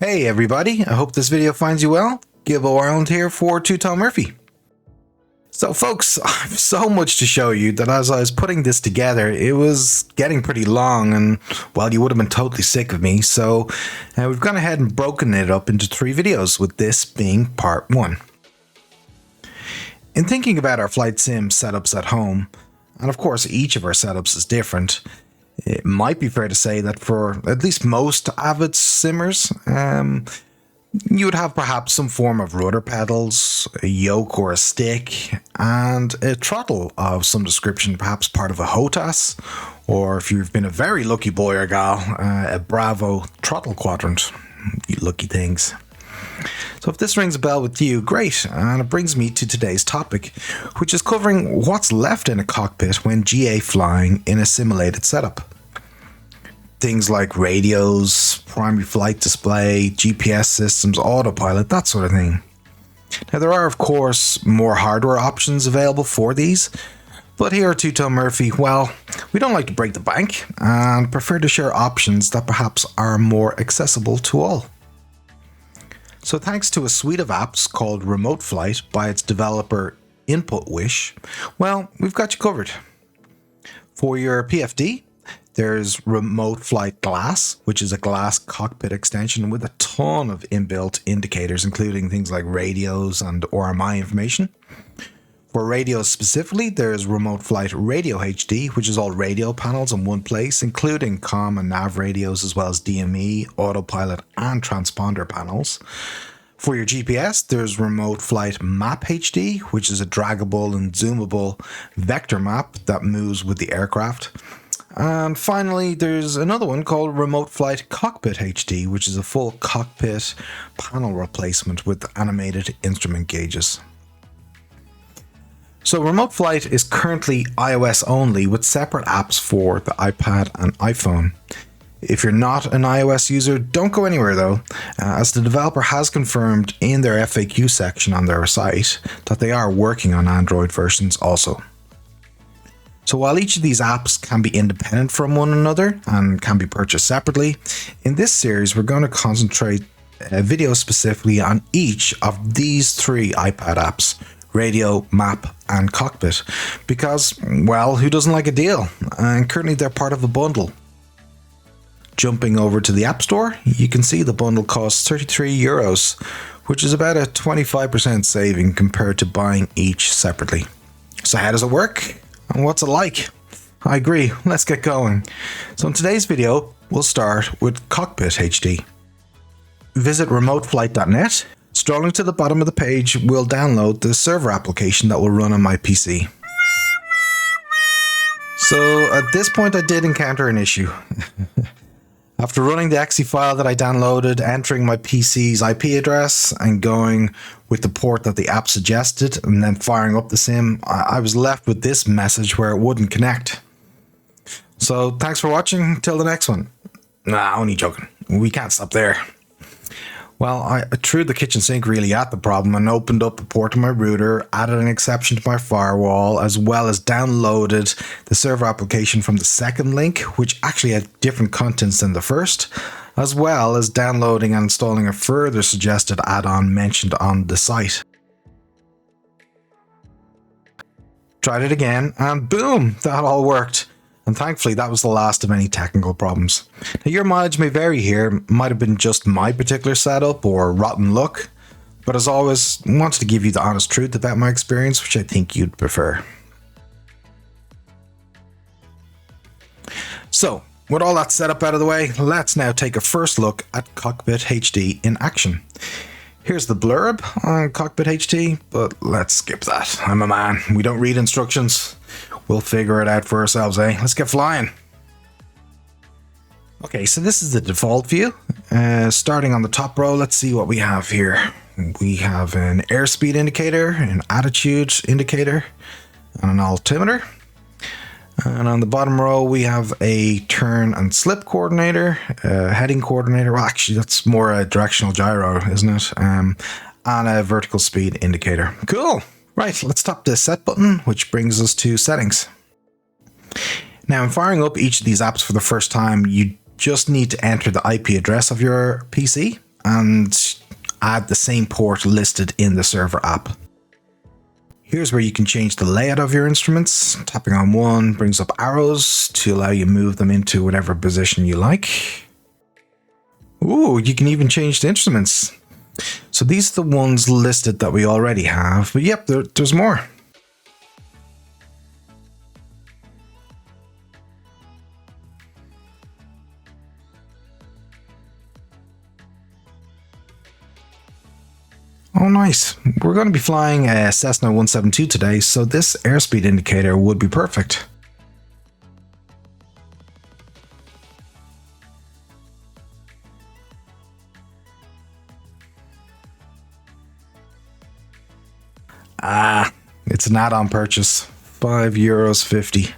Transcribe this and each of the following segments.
Hey everybody, I hope this video finds you well. Gibbo Ireland here for Two Tom Murphy. So folks, I have so much to show you that as I was putting this together, it was getting pretty long and, well, you would have been totally sick of me. So we've gone ahead and broken it up into 3 videos, with this being part 1. In thinking about our flight sim setups at home, and of course each of our setups is different, it might be fair to say that for at least most avid simmers, you would have perhaps some form of rudder pedals, a yoke or a stick, and a throttle of some description, perhaps part of a HOTAS, or if you've been a very lucky boy or gal, a Bravo throttle quadrant. You lucky things. So if this rings a bell with you, great, and it brings me to today's topic, which is covering what's left in a cockpit when GA flying in a simulated setup. Things like radios, primary flight display, GPS systems, autopilot, that sort of thing. Now there are of course more hardware options available for these, but here at Two Tom Murphy, well, we don't like to break the bank and prefer to share options that perhaps are more accessible to all. So thanks to a suite of apps called RemoteFlight by its developer InputWish, well, we've got you covered. For your PFD, there's RemoteFlight Glass, which is a glass cockpit extension with a ton of inbuilt indicators, including things like radios and RMI information. For radios specifically, there's RemoteFlight Radio HD, which is all radio panels in one place, including comm and nav radios, as well as DME, autopilot, and transponder panels. For your GPS, there's RemoteFlight Map HD, which is a draggable and zoomable vector map that moves with the aircraft. And finally, there's another one called RemoteFlight Cockpit HD, which is a full cockpit panel replacement with animated instrument gauges. So RemoteFlight is currently iOS only, with separate apps for the iPad and iPhone. If you're not an iOS user, don't go anywhere though, as the developer has confirmed in their FAQ section on their site that they are working on Android versions also. So while each of these apps can be independent from one another and can be purchased separately, in this series we're going to concentrate a video specifically on each of these 3 iPad apps: Radio, Map, and Cockpit, because, well, who doesn't like a deal? And currently they're part of a bundle. Jumping over to the App Store, you can see the bundle costs €33, which is about a 25% saving compared to buying each separately. So how does it work? And what's it like? I agree, let's get going. So in today's video, we'll start with Cockpit HD. Visit remoteflight.net. Scrolling to the bottom of the page, we'll download the server application that will run on my PC. So at this point I did encounter an issue. After running the exe file that I downloaded, entering my PC's IP address and going with the port that the app suggested, and then firing up the sim, I was left with this message where it wouldn't connect. So thanks for watching, till the next one. Nah, only joking. We can't stop there. Well, I threw the kitchen sink really at the problem and opened up a port to my router, added an exception to my firewall, as well as downloaded the server application from the second link, which actually had different contents than the first, as well as downloading and installing a further suggested add-on mentioned on the site. Tried it again, and boom, that all worked. And thankfully that was the last of any technical problems. Now your mileage may vary here, might have been just my particular setup or rotten luck, but as always, I wanted to give you the honest truth about my experience, which I think you'd prefer. So, with all that setup out of the way, let's now take a first look at Cockpit HD in action. Here's the blurb on Cockpit HD, but let's skip that. I'm a man, we don't read instructions. We'll figure it out for ourselves, eh? Let's get flying. Okay, so this is the default view. Starting on the top row, let's see what we have here. We have an airspeed indicator, an attitude indicator, and an altimeter. And on the bottom row, we have a turn and slip coordinator, a heading coordinator. Well, actually, that's more a directional gyro, isn't it? And a vertical speed indicator. Cool. Right, let's tap the set button, which brings us to settings. Now, in firing up each of these apps for the first time, you just need to enter the IP address of your PC and add the same port listed in the server app. Here's where you can change the layout of your instruments. Tapping on one brings up arrows to allow you to move them into whatever position you like. Ooh, you can even change the instruments. So these are the ones listed that we already have, but yep, there's more. Oh nice, we're going to be flying a Cessna 172 today, so this airspeed indicator would be perfect. Ah, it's an add-on purchase, €5.50,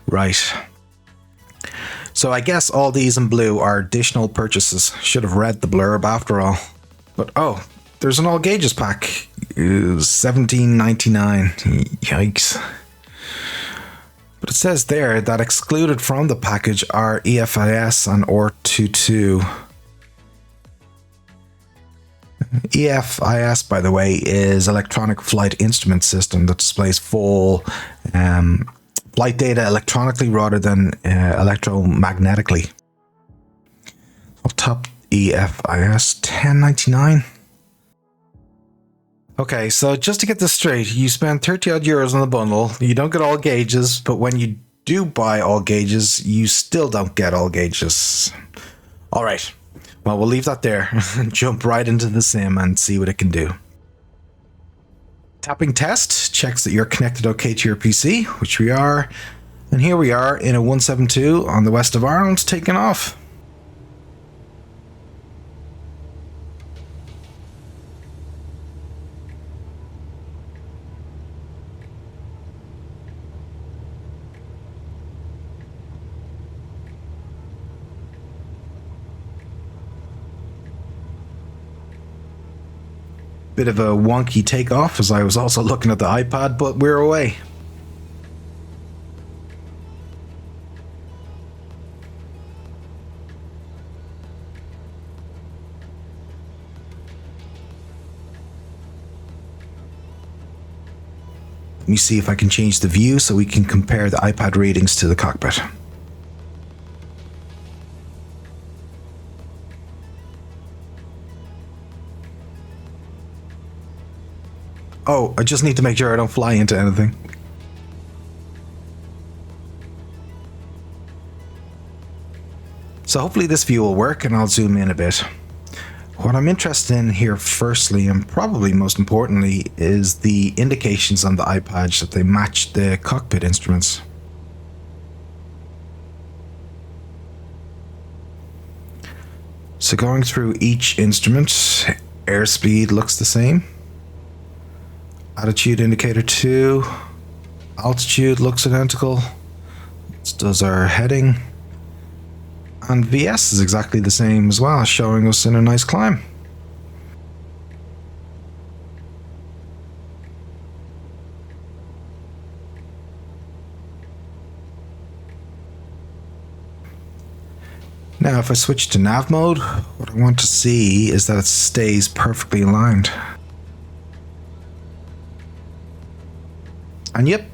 right. So I guess all these in blue are additional purchases. Should have read the blurb after all. But oh, there's an all gauges pack. $17.99. Yikes. But it says there that excluded from the package are EFIS and OR22. EFIS, by the way, is Electronic Flight Instrument System that displays full flight data electronically rather than electromagnetically. I'll tap EFIS, $10.99. Okay, so just to get this straight, you spend 30 odd euros on the bundle, you don't get all gauges, but when you do buy all gauges, you still don't get all gauges. Alright, well we'll leave that there and jump right into the sim and see what it can do. Tapping test checks that you're connected okay to your PC, which we are, and here we are in a 172 on the west of Ireland, taking off. Bit of a wonky takeoff as I was also looking at the iPad, but we're away. Let me see if I can change the view so we can compare the iPad readings to the cockpit. Oh, I just need to make sure I don't fly into anything. So hopefully this view will work and I'll zoom in a bit. What I'm interested in here firstly, and probably most importantly, is the indications on the iPad that they match the cockpit instruments. So going through each instrument, airspeed looks the same. Attitude indicator 2, altitude looks identical, so does our heading, and VS is exactly the same as well, showing us in a nice climb. Now if I switch to Nav Mode, what I want to see is that it stays perfectly aligned. And yep,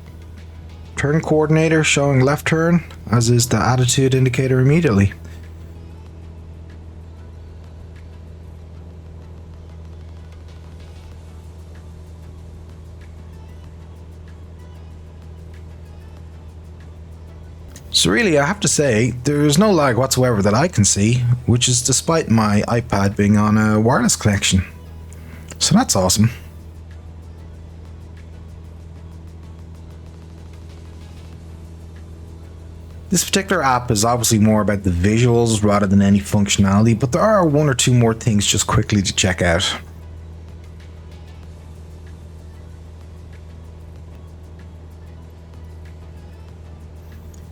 turn coordinator showing left turn, as is the attitude indicator immediately. So really, I have to say, there's no lag whatsoever that I can see, which is despite my iPad being on a wireless connection. So that's awesome. This particular app is obviously more about the visuals rather than any functionality, but there are one or two more things just quickly to check out.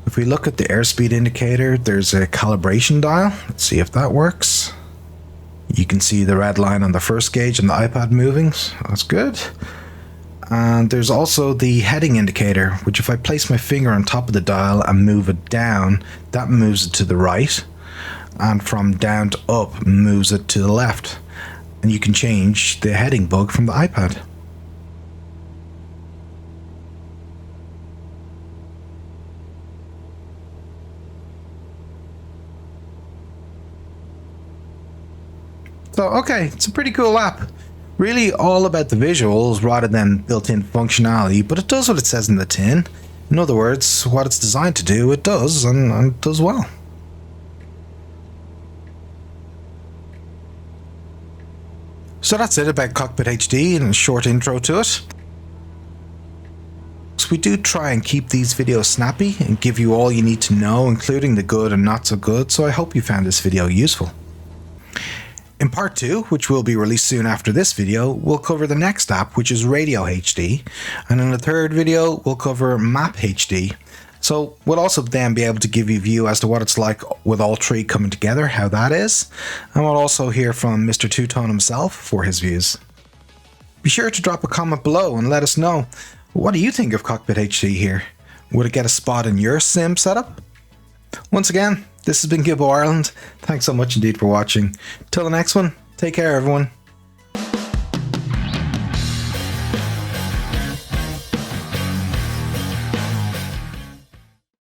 If we look at the airspeed indicator, there's a calibration dial. Let's see if that works. You can see the red line on the first gauge and the iPad moving, so that's good. And there's also the heading indicator, which if I place my finger on top of the dial and move it down, that moves it to the right, and from down to up moves it to the left. and you can change the heading bug from the iPad. So, okay, it's a pretty cool app. Really all about the visuals rather than built-in functionality, but it does what it says in the tin. In other words, what it's designed to do, it does, and it does well. So that's it about Cockpit HD and a short intro to it. So we do try and keep these videos snappy and give you all you need to know, including the good and not so good, so I hope you found this video useful. In part 2, which will be released soon after this video, we'll cover the next app, which is Radio HD, and in the third video we'll cover Map HD. So we'll also then be able to give you a view as to what it's like with all three coming together, how that is, and we'll also hear from Mr. Two-Tone himself for his views. Be sure to drop a comment below and let us know, what do you think of Cockpit HD here? Would it get a spot in your sim setup? Once again, this has been Gibbo Ireland. Thanks so much indeed for watching. Till the next one, take care everyone.